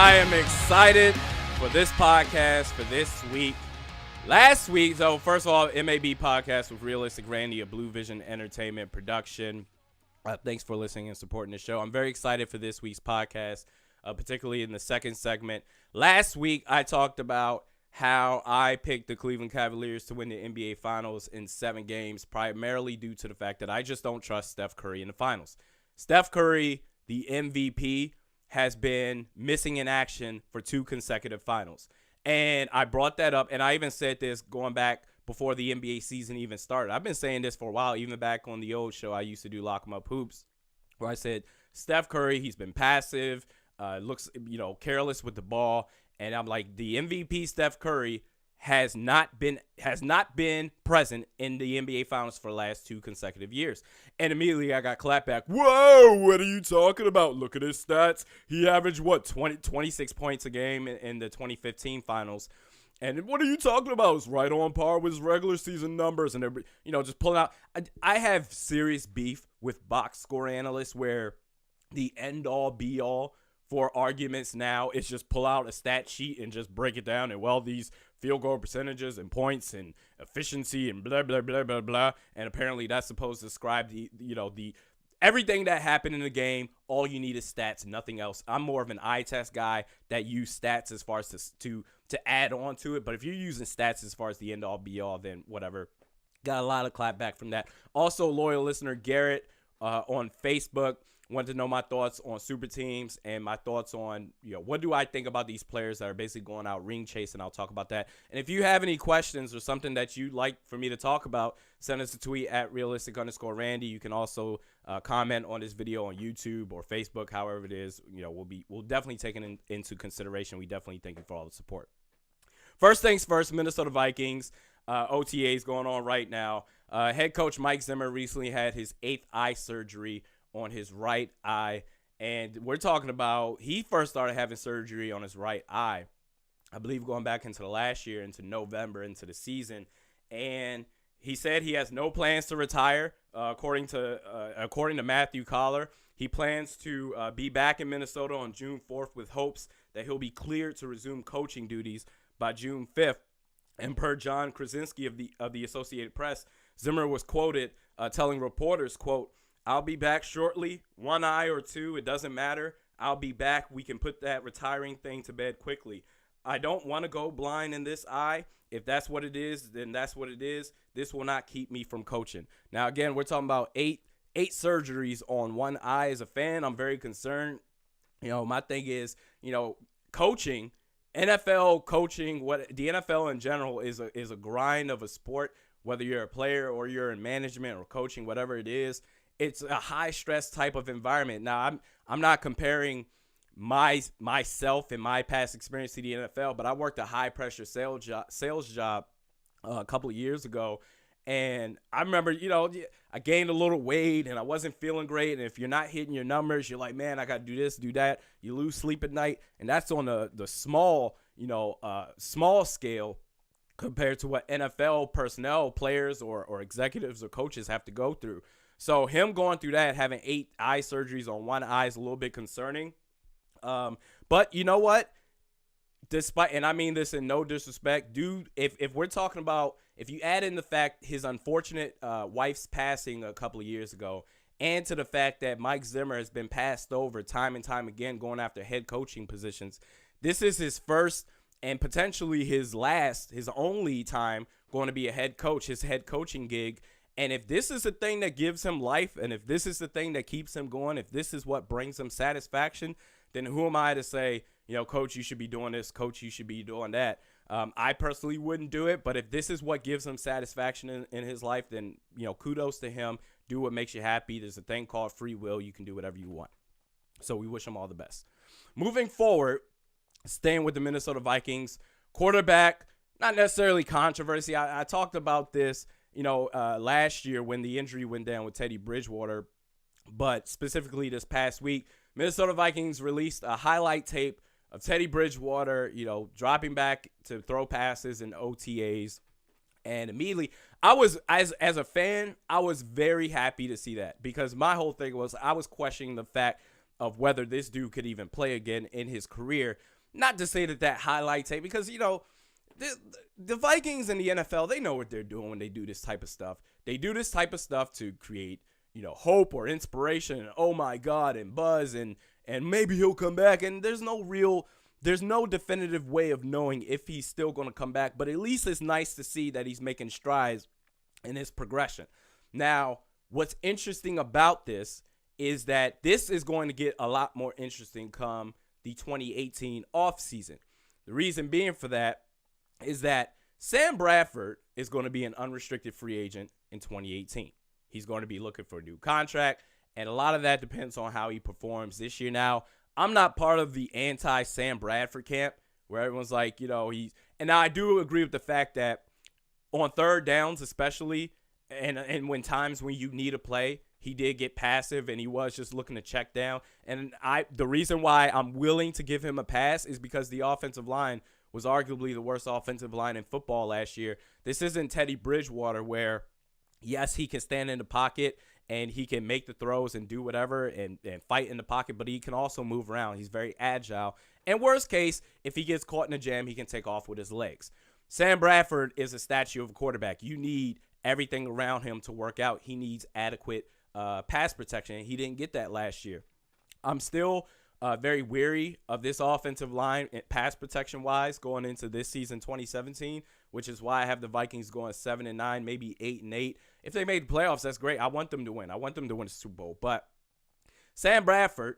I am excited for this podcast for this week. Last week, so first of all, MAB podcast with Realistic Randy, a Blue Vision Entertainment production. Thanks for listening and supporting the show. I'm very excited for this week's podcast, particularly in the second segment. Last week, I talked about how I picked the Cleveland Cavaliers to win the NBA Finals in 7 games, primarily due to the fact that I just don't trust Steph Curry in the finals. Steph Curry, the MVP, has been missing in action for 2 consecutive finals. And I brought that up, and I even said this going back before the NBA season even started. I've been saying this for a while, even back on the old show I used to do, Lock 'em Up Hoops, where I said, Steph Curry, he's been passive, looks, careless with the ball. And I'm like, the MVP Steph Curry has not been present in the NBA Finals for the last 2 consecutive years. And immediately I got clapped back. Whoa, what are you talking about? Look at his stats. He averaged, 26 points a game in the 2015 Finals. And what are you talking about? It's right on par with his regular season numbers. And, just pulling out. I have serious beef with box score analysts where the end-all, be-all for arguments now is just pull out a stat sheet and just break it down. And, these field goal percentages and points and efficiency and blah, blah, blah, blah, blah. And apparently that's supposed to describe the everything that happened in the game. All you need is stats, nothing else. I'm more of an eye test guy that use stats as far as to add on to it. But if you're using stats as far as the end all be all, then whatever. Got a lot of clap back from that. Also, loyal listener Garrett on Facebook wanted to know my thoughts on super teams and my thoughts on, what do I think about these players that are basically going out ring chasing. I'll talk about that. And if you have any questions or something that you'd like for me to talk about, send us a tweet at realistic_Randy. You can also comment on this video on YouTube or Facebook, however it is. We'll definitely take it into consideration. We definitely thank you for all the support. First things first, Minnesota Vikings. OTAs going on right now. Head coach Mike Zimmer recently had his 8th eye surgery on his right eye, and we're talking about he first started having surgery on his right eye, I believe, going back into the last year, into November, into the season, and he said he has no plans to retire. According to Matthew Collar, he plans to be back in Minnesota on June 4th with hopes that he'll be cleared to resume coaching duties by June 5th. And per John Krasinski of the Associated Press, Zimmer was quoted telling reporters, quote, "I'll be back shortly, 1 eye or 2, it doesn't matter. I'll be back. We can put that retiring thing to bed quickly. I don't want to go blind in this eye. If that's what it is, then that's what it is. This will not keep me from coaching." Now, again, we're talking about eight surgeries on one eye. As a fan, I'm very concerned. My thing is, coaching, NFL coaching, what the NFL in general is a grind of a sport, whether you're a player or you're in management or coaching, whatever it is. It's a high stress type of environment. Now, I'm not comparing myself and my past experience to the NFL, but I worked a high pressure sales job a couple of years ago, and I remember, I gained a little weight and I wasn't feeling great. And if you're not hitting your numbers, you're like, man, I got to do this, do that. You lose sleep at night, and that's on the small, small scale compared to what NFL personnel, players, or executives or coaches have to go through. So him going through that, having 8 eye surgeries on one eye is a little bit concerning. But you know what? Despite, and I mean this in no disrespect, dude, if we're talking about, if you add in the fact his unfortunate wife's passing a couple of years ago, and to the fact that Mike Zimmer has been passed over time and time again going after head coaching positions, this is his first and potentially his only time going to be a head coach, his head coaching gig. And if this is the thing that gives him life, and if this is the thing that keeps him going, if this is what brings him satisfaction, then who am I to say, coach, you should be doing this, coach, you should be doing that. I personally wouldn't do it, but if this is what gives him satisfaction in his life, then, kudos to him. Do what makes you happy. There's a thing called free will. You can do whatever you want. So we wish him all the best. Moving forward, staying with the Minnesota Vikings, quarterback, not necessarily controversy. I talked about this last year when the injury went down with Teddy Bridgewater, but specifically this past week, Minnesota Vikings released a highlight tape of Teddy Bridgewater, dropping back to throw passes in OTAs. And immediately, I was, as a fan, I was very happy to see that, because my whole thing was I was questioning the fact of whether this dude could even play again in his career. not to say that highlight tape, because, the Vikings and the NFL, they know what they're doing when they do this type of stuff. They do this type of stuff to create, hope or inspiration, and oh my God, and buzz, and maybe he'll come back. And there's no definitive way of knowing if he's still going to come back, but at least it's nice to see that he's making strides in his progression. Now, what's interesting about this is that this is going to get a lot more interesting come the 2018 offseason. The reason being for that is that Sam Bradford is going to be an unrestricted free agent in 2018. He's going to be looking for a new contract, and a lot of that depends on how he performs this year. Now, I'm not part of the anti-Sam Bradford camp where everyone's like, and now I do agree with the fact that on third downs especially, and when times when you need a play, he did get passive and he was just looking to check down. And the reason why I'm willing to give him a pass is because the offensive line was arguably the worst offensive line in football last year. This isn't Teddy Bridgewater where, yes, he can stand in the pocket and he can make the throws and do whatever and fight in the pocket, but he can also move around. He's very agile. And worst case, if he gets caught in a jam, he can take off with his legs. Sam Bradford is a statue of a quarterback. You need everything around him to work out. He needs adequate pass protection. He didn't get that last year. I'm still very weary of this offensive line pass protection wise going into this season 2017, which is why I have the Vikings going 7-9, maybe 8-8. If they made the playoffs, that's great. I want them to win. I want them to win the Super Bowl. But Sam Bradford,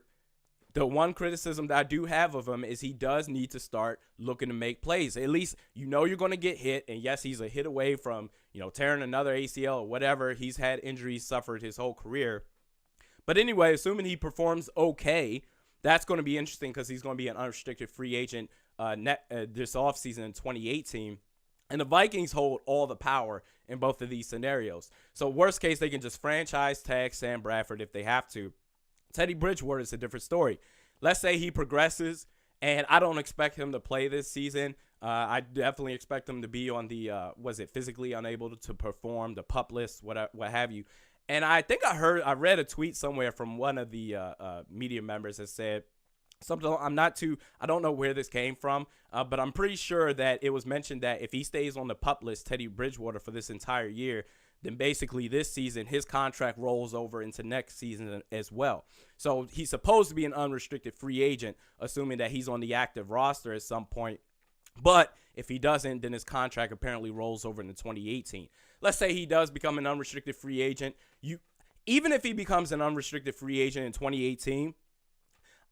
the one criticism that I do have of him is he does need to start looking to make plays. At least you're going to get hit, and yes, he's a hit away from tearing another ACL or whatever. He's had injuries suffered his whole career. But anyway, assuming he performs okay, that's going to be interesting because he's going to be an unrestricted free agent this offseason in 2018. And the Vikings hold all the power in both of these scenarios. So worst case, they can just franchise tag Sam Bradford if they have to. Teddy Bridgewater is a different story. Let's say he progresses, and I don't expect him to play this season. I definitely expect him to be on the, physically unable to perform, the PUP list, what have you. And I think I read a tweet somewhere from one of the media members that said something. I don't know where this came from, but I'm pretty sure that it was mentioned that if he stays on the PUP list, Teddy Bridgewater, for this entire year, then basically this season his contract rolls over into next season as well. So he's supposed to be an unrestricted free agent, assuming that he's on the active roster at some point. But if he doesn't, then his contract apparently rolls over into 2018. Let's say he does become an unrestricted free agent. Even if he becomes an unrestricted free agent in 2018,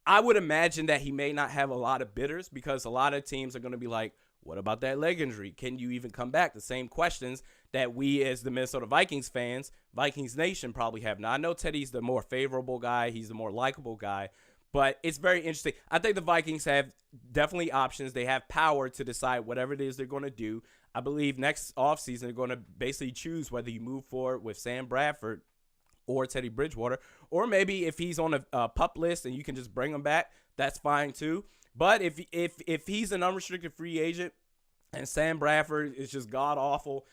I would imagine that he may not have a lot of bidders because a lot of teams are going to be like, what about that leg injury? Can you even come back? The same questions that we as the Minnesota Vikings fans, Vikings Nation, probably have. Now, I know Teddy's the more favorable guy. He's the more likable guy. But it's very interesting. I think the Vikings have definitely options. They have power to decide whatever it is they're going to do. I believe next offseason they're going to basically choose whether you move forward with Sam Bradford or Teddy Bridgewater. Or maybe if he's on a PUP list and you can just bring him back, that's fine too. But if he's an unrestricted free agent and Sam Bradford is just god-awful,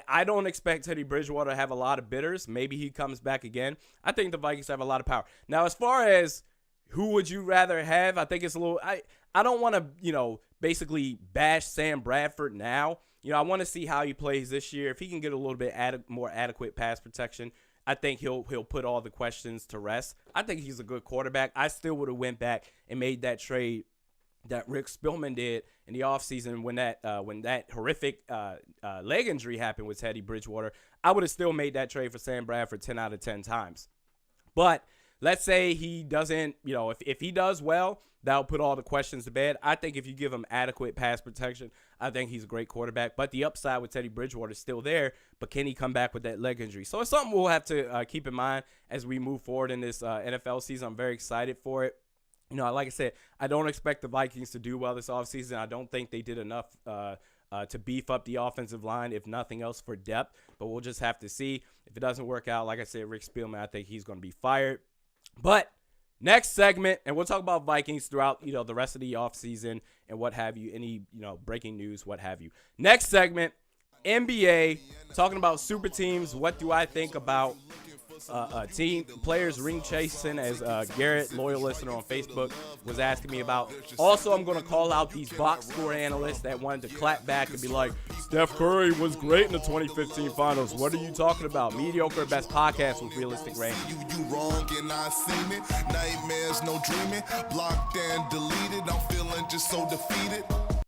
I don't expect Teddy Bridgewater to have a lot of bidders. Maybe he comes back again. I think the Vikings have a lot of power. Now, as far as who would you rather have, I think it's a little – I don't want to, basically bash Sam Bradford now. I want to see how he plays this year. If he can get a little bit more adequate pass protection, I think he'll put all the questions to rest. I think he's a good quarterback. I still would have went back and made that trade that Rick Spielman did in the offseason when that horrific leg injury happened with Teddy Bridgewater. I would have still made that trade for Sam Bradford 10 out of 10 times. But let's say he doesn't, if he does well, that'll put all the questions to bed. I think if you give him adequate pass protection, I think he's a great quarterback. But the upside with Teddy Bridgewater is still there. But can he come back with that leg injury? So it's something we'll have to keep in mind as we move forward in this NFL season. I'm very excited for it. Like I said, I don't expect the Vikings to do well this offseason. I don't think they did enough to beef up the offensive line, if nothing else, for depth. But we'll just have to see. If it doesn't work out, like I said, Rick Spielman, I think he's going to be fired. But next segment, and we'll talk about Vikings throughout, the rest of the offseason and what have you, any, breaking news, what have you. Next segment, NBA, talking about super teams. What do I think about team players ring chasing, as Garrett, loyal listener on Facebook, was asking me about. Also, I'm going to call out these box score analysts that wanted to clap back and be like, Steph Curry was great in the 2015 finals. What are you talking about? Mediocre best podcast with Realistic Randy. You wrong and I seen it. Nightmares, no dreaming. Blocked and deleted. I'm feeling just so defeated.